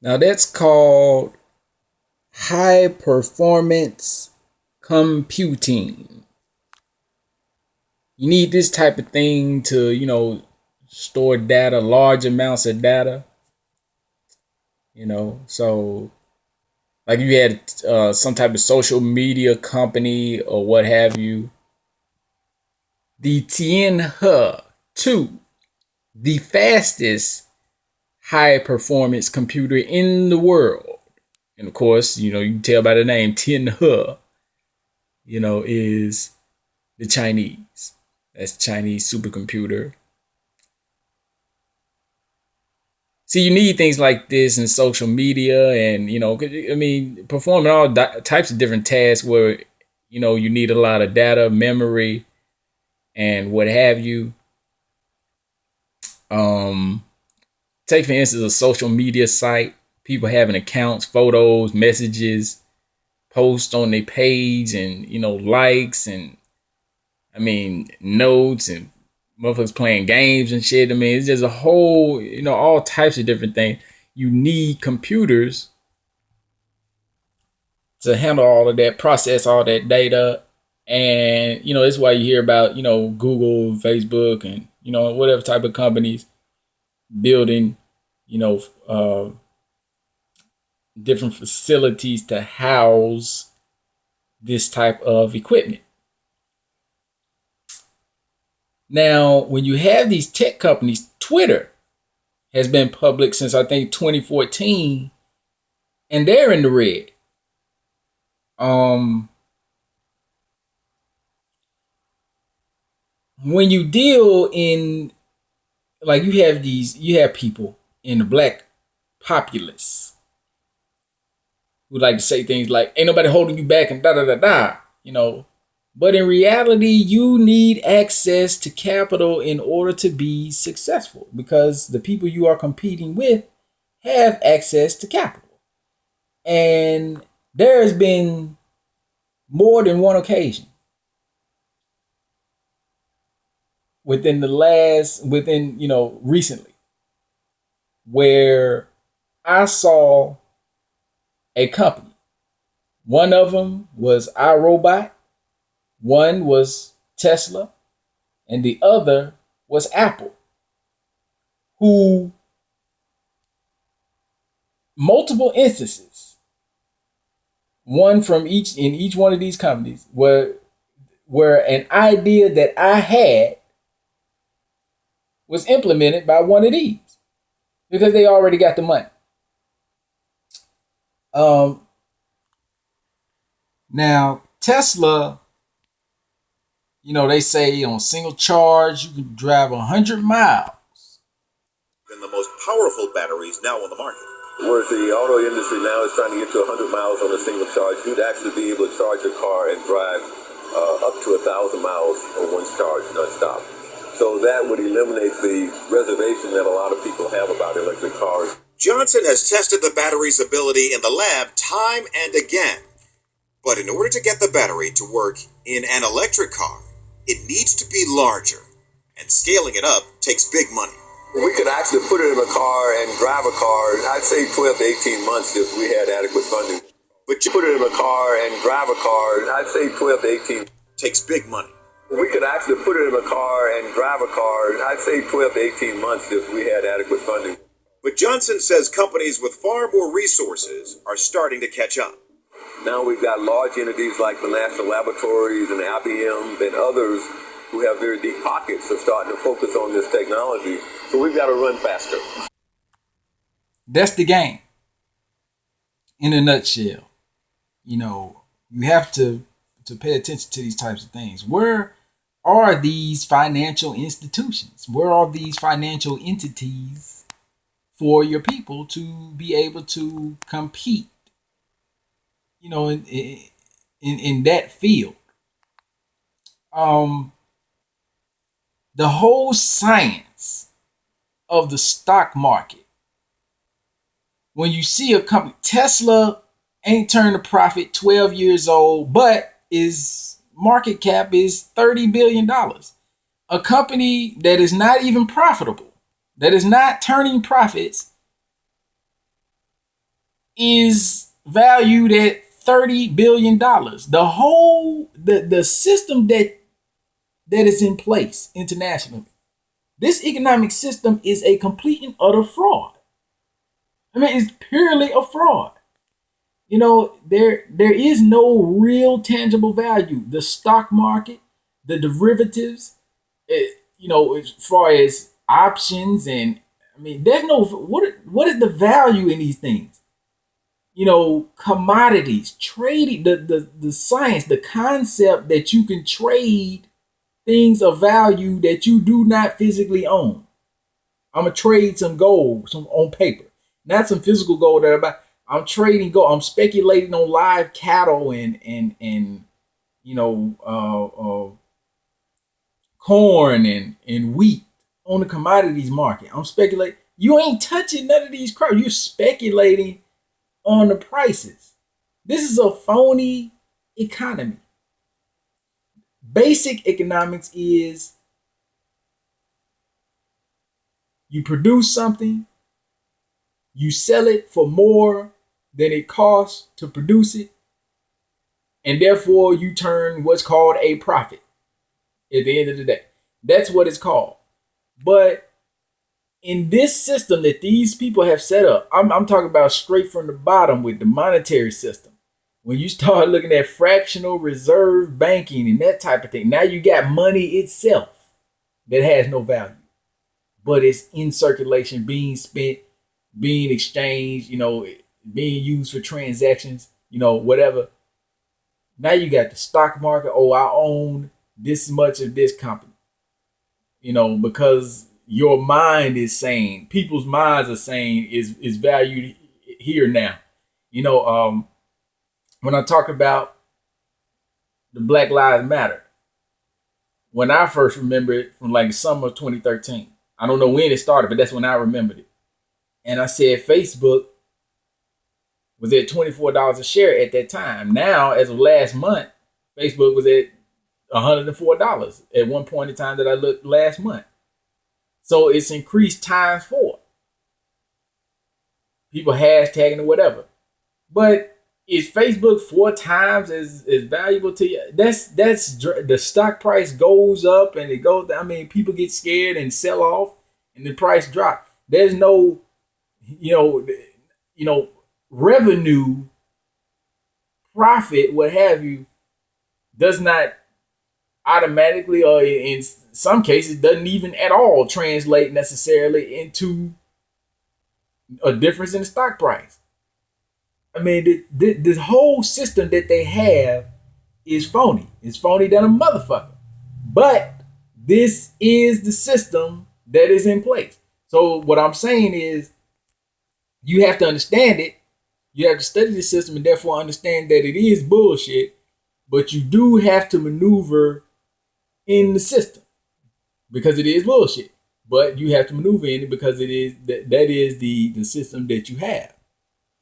Now that's called high performance computing. You need this type of thing to, store data, large amounts of data, so like you had some type of social media company or what have you. The Tianhe 2, the fastest high performance computer in the world. And of course, you can tell by the name Tianhe, is the Chinese. That's Chinese supercomputer. See, you need things like this in social media and, performing all types of different tasks where, you need a lot of data, memory, and what have you. Take, for instance, a social media site. People having accounts, photos, messages, posts on their page and, likes and, notes and motherfuckers playing games and shit. It's just a whole, all types of different things. You need computers to handle all of that, process all that data. And, that's why you hear about, Google, Facebook, and, whatever type of companies building, different facilities to house this type of equipment. Now, when you have these tech companies, Twitter has been public since I think 2014, and they're in the red. When you deal in, like, you have people in the black populace who like to say things like, ain't nobody holding you back and da da da da, But in reality, you need access to capital in order to be successful because the people you are competing with have access to capital. And there has been more than one occasion recently, where I saw a company. One of them was iRobot, one was Tesla, and the other was Apple, who multiple instances, one from each one of these companies, where an idea that I had was implemented by one of these because they already got the money. Now Tesla, they say on single charge you can drive 100 miles. And the most powerful batteries now on the market. Whereas the auto industry now is trying to get to 100 miles on a single charge, you'd actually be able to charge your car and drive up to 1,000 miles on one charge nonstop. So that would eliminate the reservation that a lot of people have about electric cars. Johnson has tested the battery's ability in the lab time and again. But in order to get the battery to work in an electric car, it needs to be larger. And scaling it up takes big money. We could actually put it in a car and drive a car, I'd say 12 to 18 months if we had adequate funding. But you put it in a car and drive a car, I'd say 12 to 18 takes big money. We could actually put it in a car and drive a car, I'd say 12 to 18 months if we had adequate funding. But Johnson says companies with far more resources are starting to catch up. Now we've got large entities like the National Laboratories and IBM and others who have very deep pockets are starting to focus on this technology. So we've got to run faster. That's the game. In a nutshell, you have to pay attention to these types of things. Where are these financial institutions? Where are these financial entities for your people to be able to compete, in that field? The whole science of the stock market. When you see a company, Tesla ain't turned a profit, 12 years old, but its market cap is $30 billion. A company that is not even profitable, that is not turning profits, is valued at $30 billion. The system that is in place internationally, this economic system is a complete and utter fraud. I mean, it's purely a fraud. You know, there is no real tangible value. The stock market, the derivatives, you know, as far as options, and I mean, there's no what is the value in these things? You know, commodities, trading, the science, the concept that you can trade things of value that you do not physically own. I'm gonna trade some gold, some on paper, not some physical gold that I'm trading gold. I'm speculating on live cattle and you know corn and wheat on the commodities market. I'm speculating. You ain't touching none of these crops. You're speculating on the prices. This is a phony economy. Basic economics is you produce something, you sell it for more than it costs to produce it, and therefore you turn what's called a profit at the end of the day. That's what it's called. But in this system that these people have set up, I'm talking about straight from the bottom with the monetary system. When you start looking at fractional reserve banking and that type of thing, now you got money itself that has no value, but it's in circulation, being spent, being exchanged, you know, being used for transactions, you know, whatever. Now you got the stock market. Oh, I own this much of this company, you know, because your mind is saying, people's minds are saying is valued here now. You know, when I talk about the Black Lives Matter, when I first remember it from like the summer of 2013, I don't know when it started, but that's when I remembered it. And I said Facebook was at $24 a share at that time. Now, as of last month, Facebook was at $104 at one point in time that I looked last month. So it's increased times 4. People hashtagging or whatever. But is Facebook 4 times as valuable to you? That's the stock price goes up and it goes down. I mean, people get scared and sell off and the price drop. There's no, you know, revenue, profit, what have you, does not automatically, or in some cases doesn't even at all translate necessarily into a difference in the stock price. I mean, this whole system that they have is phony. It's phony than a motherfucker. But this is the system that is in place. So what I'm saying is you have to understand it. You have to study the system and therefore understand that it is bullshit. But you do have to maneuver in the system because it is bullshit. But you have to maneuver in it because it is that is the system that you have.